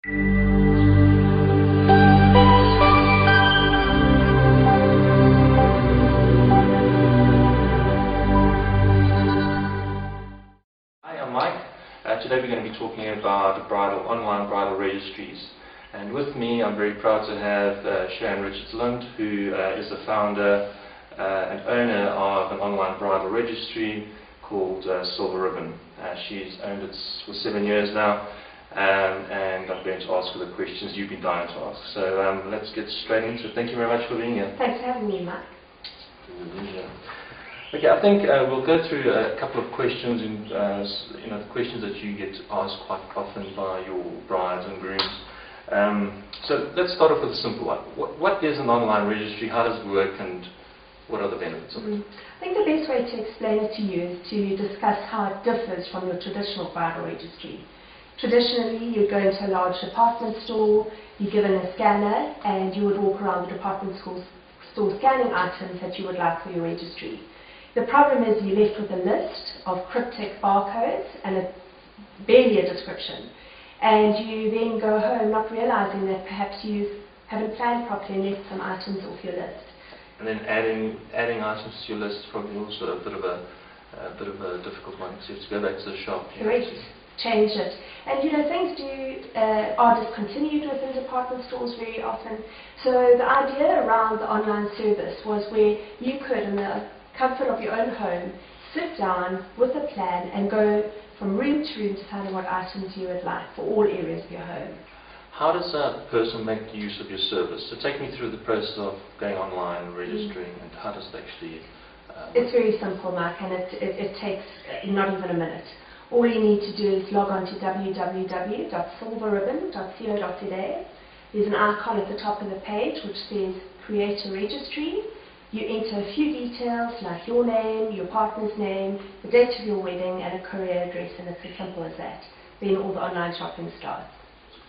Hi, I'm Mike. Today we're going to be talking about online bridal registries. And with me, I'm very proud to have Sharon Richards-Lund, who is the founder and owner of an online bridal registry called Silver Ribbon. She's owned it for 7 years now, and I'm going to ask her the questions you've been dying to ask. So let's get straight into it. Thank you very much for being here. Thanks for having me, Mike. Okay, I think we'll go through a couple of questions, and the questions that you get asked quite often by your brides and grooms. So let's start off with a simple one. What is an online registry? How does it work, and what are the benefits of it? I think the best way to explain it to you is to discuss how it differs from your traditional bridal registry. Traditionally, you'd go into a large department store, you're given a scanner, and you would walk around the department store scanning items that you would like for your registry. The problem is you're left with a list of cryptic barcodes and barely a description. And you then go home not realizing that perhaps you haven't planned properly and left some items off your list. And then adding items to your list is probably also a bit of a difficult one, because you have to go back to the shop. Correct. Change it. And things are discontinued within department stores very often. So the idea around the online service was where you could, in the comfort of your own home, sit down with a plan and go from room to room deciding what items you would like for all areas of your home. How does a person make use of your service? So take me through the process of going online, registering, and how does it actually It's very simple, Mike, and it takes not even a minute. All you need to do is log on to www.silverribbon.co.za. There's an icon at the top of the page which says Create a Registry. You enter a few details like your name, your partner's name, the date of your wedding, and a courier address, and it's as simple as that. Then all the online shopping starts.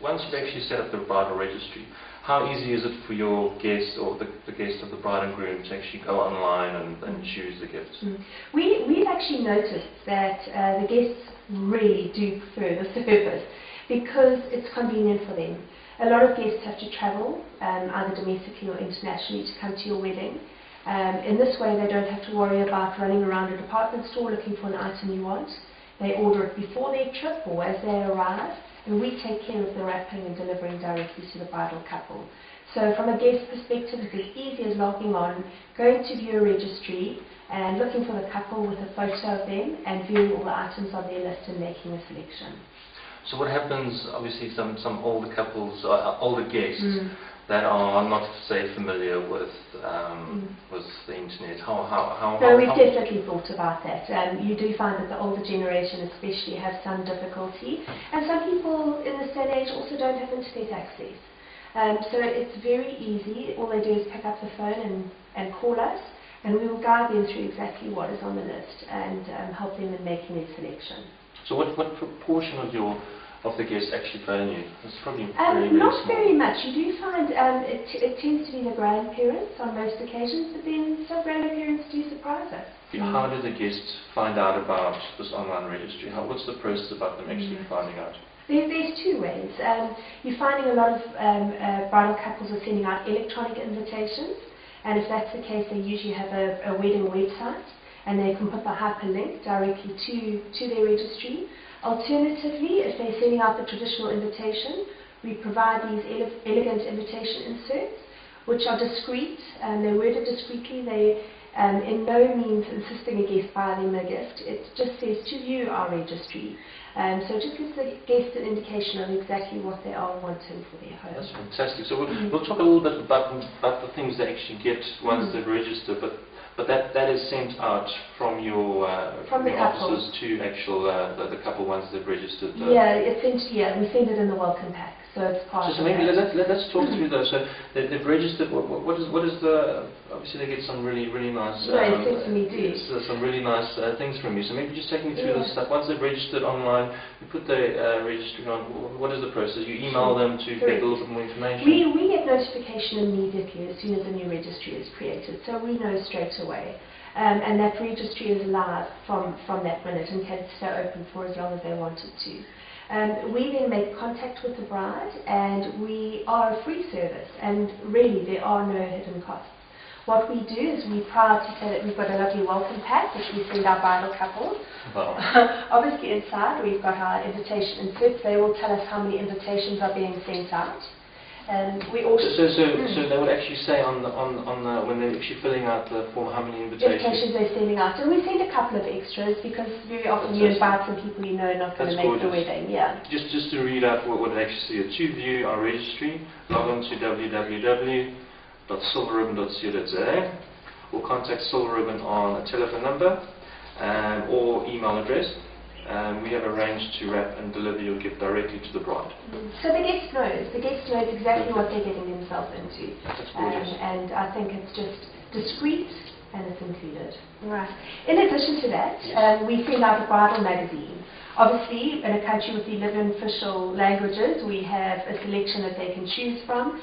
Once you've actually set up the bridal registry, how easy is it for your guest or the guest of the bride and groom to actually go online and choose the gifts? We've actually noticed that the guests really do prefer the service because it's convenient for them. A lot of guests have to travel, either domestically or internationally, to come to your wedding. In this way, they don't have to worry about running around a department store looking for an item you want. They order it before their trip or as they arrive, and we take care of the wrapping and delivering directly to the bridal couple. So from a guest perspective, it's as easy as logging on, going to view a registry, and looking for the couple with a photo of them, and viewing all the items on their list and making a selection. So what happens, obviously some older couples, older guests, that are not, say, familiar with the internet. No, we've definitely thought about that. You do find that the older generation especially have some difficulty, and some people in this day and age also don't have internet access. So it's very easy. All they do is pick up the phone and call us, and we will guide them through exactly what is on the list and help them in making their selection. So what proportion of the guests actually phone you? It's probably very not small. very much. You do find it tends to be the grandparents on most occasions, but then some grandparents do surprise us. How do the guests find out about this online registry? What's the process about them actually finding out? There's two ways. You're finding a lot of bridal couples are sending out electronic invitations, and if that's the case, they usually have a wedding website, and they can put the hyperlink directly to their registry. Alternatively, if they're sending out the traditional invitation, we provide these elegant invitation inserts, which are discreet, and they're worded discreetly. They in no means insisting a guest buy them a gift. It just says to view our registry. So it just gives the guest an indication of exactly what they are wanting for their home. That's fantastic. So we'll talk a little bit about the things they actually get once they've registered, but that is sent out from your offices to the couple once they've registered. Yeah, we send it in the welcome pack, so it's part of so maybe let's talk through those. So they've registered. What is the? Obviously, they get some really nice. They certainly do. Some really nice things from you. So maybe just take me through the stuff. Once they've registered online, you put the registry on. What is the process? You email them to get a little bit more information. We get notification immediately as soon as a new registry is created, so we know straight away. And that registry is live from that minute and can stay open for as long as they want it to. We then make contact with the bride, and we are a free service, and really there are no hidden costs. What we do is we're proud to say that we've got a lovely welcome pack which we send our bridal couples. Wow. Obviously inside we've got our invitation inserts. They will tell us how many invitations are being sent out. We also So they would actually say on the when they're actually filling out the form how many invitations they're sending out, and we send a couple of extras because very often you invite some people you know are not going to make the wedding. Yeah. Just to read out what it actually says. To view our registry, log on to www.silverribbon.co.za or contact Silver Ribbon on a telephone number or email address. We have arranged to wrap and deliver your gift directly to the bride. So the guest knows. The guest knows exactly what they're getting themselves into. That's gorgeous. And I think it's just discreet and it's included. Right. In addition to that, we send out a bridal magazine. Obviously, in a country with 11 official languages, we have a selection that they can choose from.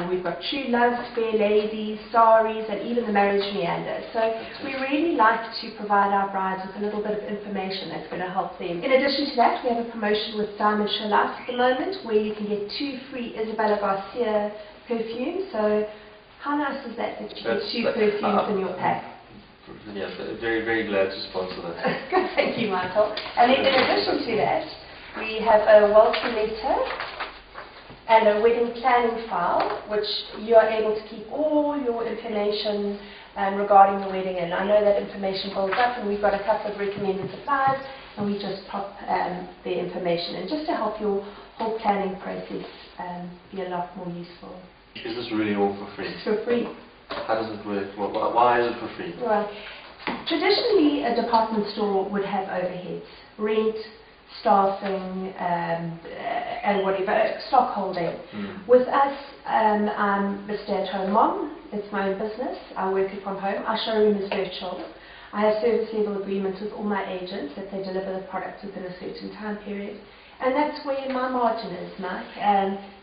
We've got True Love, Fair Ladies, Saris, and even the Marriage Meander. So we really like to provide our brides with a little bit of information that's going to help them. In addition to that, we have a promotion with Diamond Show Life at the moment, where you can get 2 free Isabella Garcia perfumes. So how nice is that you get 2 perfumes in your pack? Yes, very, very glad to sponsor that. Thank you, Michael. And then in addition to that, we have a welcome letter and a wedding planning file, which you are able to keep all your information regarding the wedding in. I know that information builds up, and we've got a couple of recommended suppliers, and we just pop the information in just to help your whole planning process be a lot more useful. Is this really all for free? It's for free. How does it work? Why is it for free? Right. Traditionally, a department store would have overheads, rent, staffing, and whatever, stock holding. With us, I'm a stay-at-home mom. It's my own business. I work it from home. Our showroom is virtual. I have service level agreements with all my agents that they deliver the product within a certain time period. And that's where my margin is, Mike,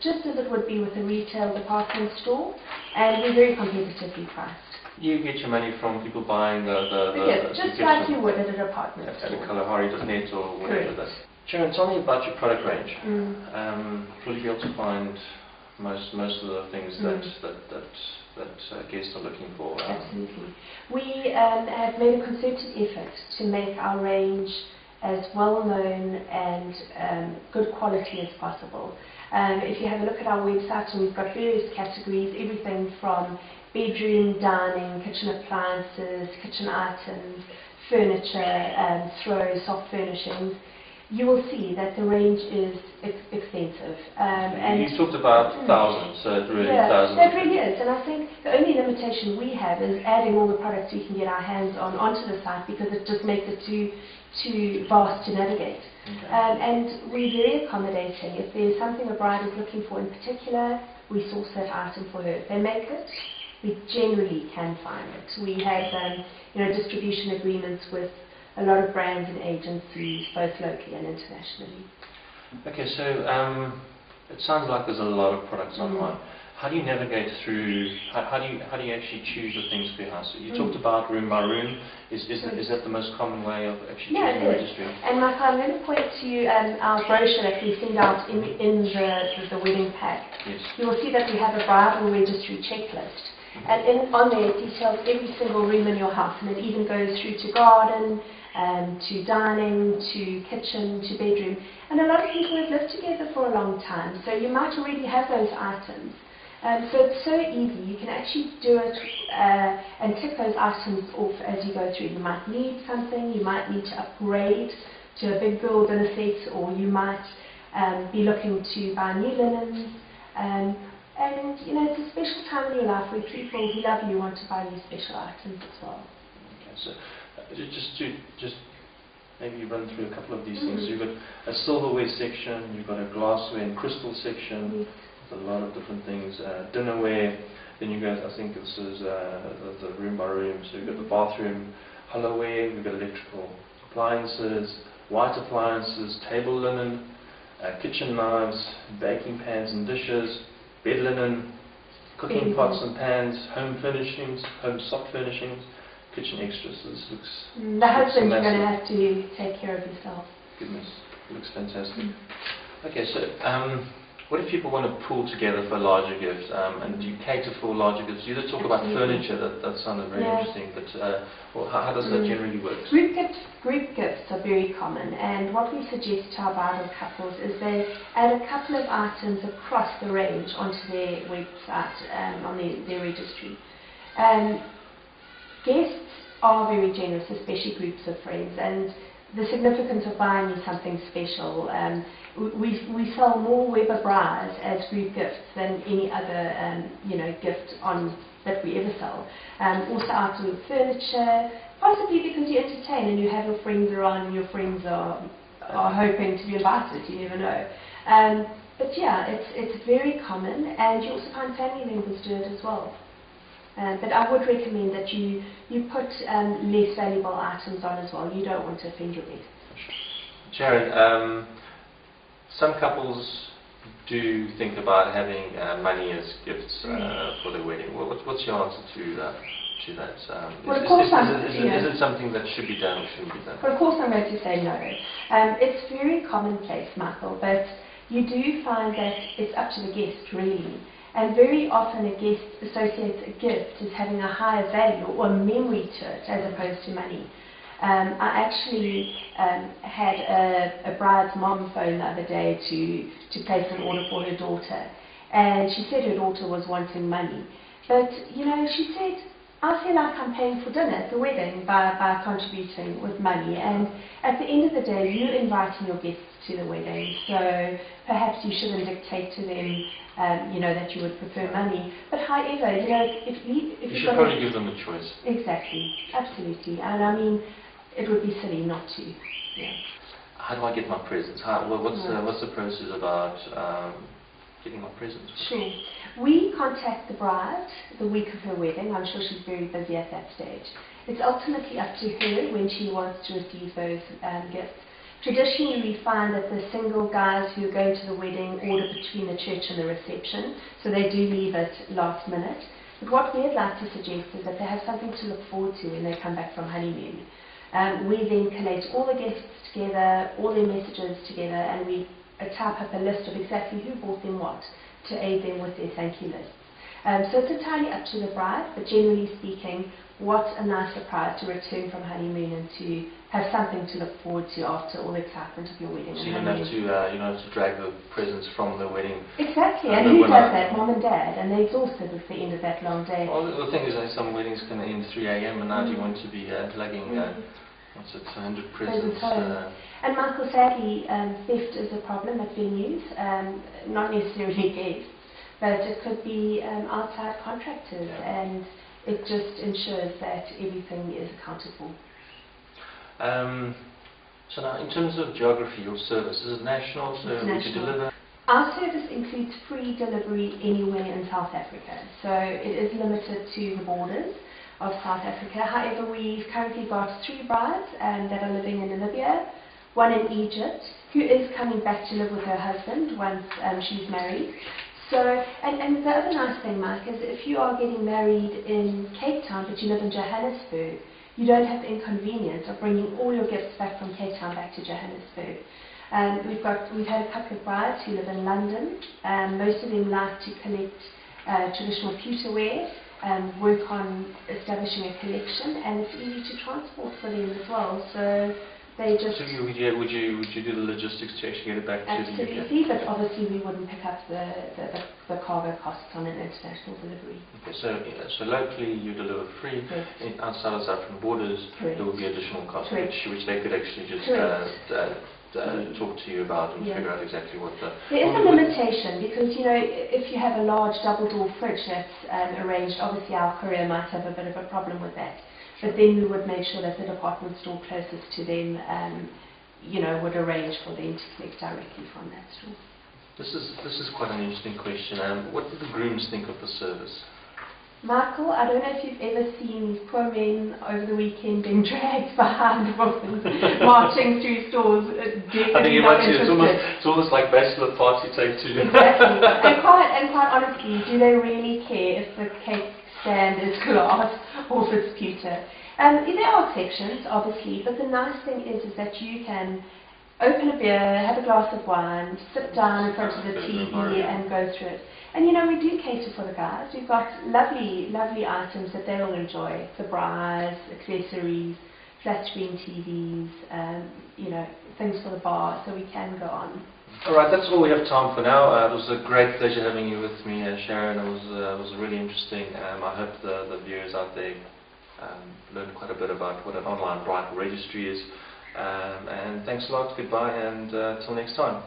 just as it would be with a retail department store, and we're very competitively priced. You get your money from people buying just like you would at a department store. At a Kalahari.net or whatever that. Sharon, tell me about your product range. Will you be able to find most of the things that guests are looking for? Absolutely. We have made a concerted effort to make our range as well known and good quality as possible. If you have a look at our website, and we've got various categories, everything from bedroom, dining, kitchen appliances, kitchen items, furniture, throws, soft furnishings. You will see that the range is extensive. And you talked about thousands, so it really thousands. It really is, and I think the only limitation we have is adding all the products we can get our hands on onto the site, because it just makes it too vast to navigate. And we're very accommodating. If there's something a bride is looking for in particular, we source that item for her. If they make it, we generally can find it. We have distribution agreements with a lot of brands and agencies, both locally and internationally. Okay, so it sounds like there's a lot of products online. How do you navigate through? How do you actually choose the things for your house? You talked about room by room. Is that the most common way of actually choosing the registry? And Michael, I'm going to point to our brochure that we send out in the wedding pack. Yes. You will see that we have a bridal registry checklist. And on there it details every single room in your house, and it even goes through to garden, to dining, to kitchen, to bedroom. And a lot of people have lived together for a long time, so you might already have those items. So it's so easy. You can actually do it and tick those items off as you go through. You might need something, you might need to upgrade to a big girl dinner set, or you might be looking to buy new linens. And it's a special time in your life where people who love you want to buy you special items as well. Okay, so just maybe run through a couple of these things. You've got a silverware section, you've got a glassware and crystal section. Yes. There's a lot of different things. Dinnerware. Then you go. I think this is the room by room. So you've got the bathroom, hollowware. We've got electrical appliances, white appliances, table linen, kitchen knives, baking pans and dishes, bed linen, cooking pots and pans, home furnishings, home soft furnishings, kitchen extras. So this looks the husband, you're going to have to take care of yourself. Goodness. Looks fantastic. Okay, so what if people want to pull together for a larger gift? And do you cater for larger gifts? You did talk about furniture. That sounded very interesting. But well, how does that generally work? Group gifts are very common, and what we suggest to our bridal couples is they add a couple of items across the range onto their website, on their registry. Guests are very generous, especially groups of friends, and the significance of buying you something special. We sell more Weber Brides as group gifts than any other gift that we ever sell. Also items of furniture, possibly because you entertain and you have your friends around and your friends are hoping to be invited, you never know. But yeah, it's very common, and you also find family members do it as well. But I would recommend that you put less valuable items on as well. You don't want to offend your guests. Sharon, some couples do think about having money as gifts for their wedding. What's your answer to that? Well, of course is it something that should be done or shouldn't be done? Well, of course I'm going to say no. It's very commonplace, Michael, but you do find that it's up to the guest, really. And very often a guest associates a gift as having a higher value or memory to it as opposed to money. I actually had a bride's mom phone the other day to place an order for her daughter, and she said her daughter was wanting money. But, she said, I feel like I'm paying for dinner at the wedding by contributing with money, and at the end of the day you're inviting your guests to the wedding, so perhaps you shouldn't dictate to them that you would prefer money. But however, if you should probably give them a choice. Exactly, absolutely. And I mean, it would be silly not to. Yeah. How do I get my presents? What's the process about getting my presents? Sure. We contact the bride the week of her wedding. I'm sure she's very busy at that stage. It's ultimately up to her when she wants to receive those gifts. Traditionally, we find that the single guys who are going to the wedding order between the church and the reception, so they do leave it last minute. But what we'd like to suggest is that they have something to look forward to when they come back from honeymoon. We then collate all the guests together, all their messages together, and we type up a list of exactly who bought them what to aid them with their thank you list. So it's entirely up to the bride, but generally speaking, what a nice surprise to return from honeymoon and to have something to look forward to after all the excitement of your wedding. So you don't have to drag the presents from the wedding. Exactly, and who does that? Mom and dad, and they're exhausted at the end of that long day. Well, the thing is that some weddings can end 3 a.m. and now do you want to be lugging 100 presents? And Michael, sadly, theft is a problem at venues, not necessarily guests, but it could be outside contractors, and it just ensures that everything is accounted for. So now, in terms of geography or service, is it national? So it's would national. you deliver? Our service includes free delivery anywhere in South Africa, so it is limited to the borders of South Africa. However, we've currently got 3 brides that are living in Namibia, 1 in Egypt, who is coming back to live with her husband once she's married. So, and the other nice thing, Mike, is if you are getting married in Cape Town but you live in Johannesburg, you don't have the inconvenience of bringing all your gifts back from Cape Town back to Johannesburg. We've had a couple of brides who live in London. Most of them like to collect traditional pewterware, work on establishing a collection, and it's easy to transport for them as well. So they just. So would you do the logistics to actually get it back to the UK? Absolutely, but obviously we wouldn't pick up the cargo costs on an international delivery. Okay, so locally you deliver free. Outside of South African borders, Correct. there will be additional costs, Correct. which they could actually just talk to you about and figure out exactly what the. There is a limitation because if you have a large double door fridge that's arranged, obviously our courier might have a bit of a problem with that. But then we would make sure that the department store closest to them, would arrange for them to collect directly from that store. This is quite an interesting question. What do the grooms think of the service? Michael, I don't know if you've ever seen these poor men over the weekend being dragged behind women, marching through stores. I think it's almost like bachelor party take two. Exactly. and quite honestly, do they really care if the cake stand is glass or if it's pewter? There are exceptions, obviously, but the nice thing is that you can open a beer, have a glass of wine, sit down in front of the TV and go through it. And you know, we do cater for the guys. We've got lovely, lovely items that they will enjoy. The bras, accessories, flat screen TVs, you know, things for the bar, so we can go on. Alright, that's all we have time for now. It was a great pleasure having you with me, Sharon. It was really interesting. I hope the viewers out there learned quite a bit about what an online bridal registry is. And thanks a lot, goodbye, and till next time.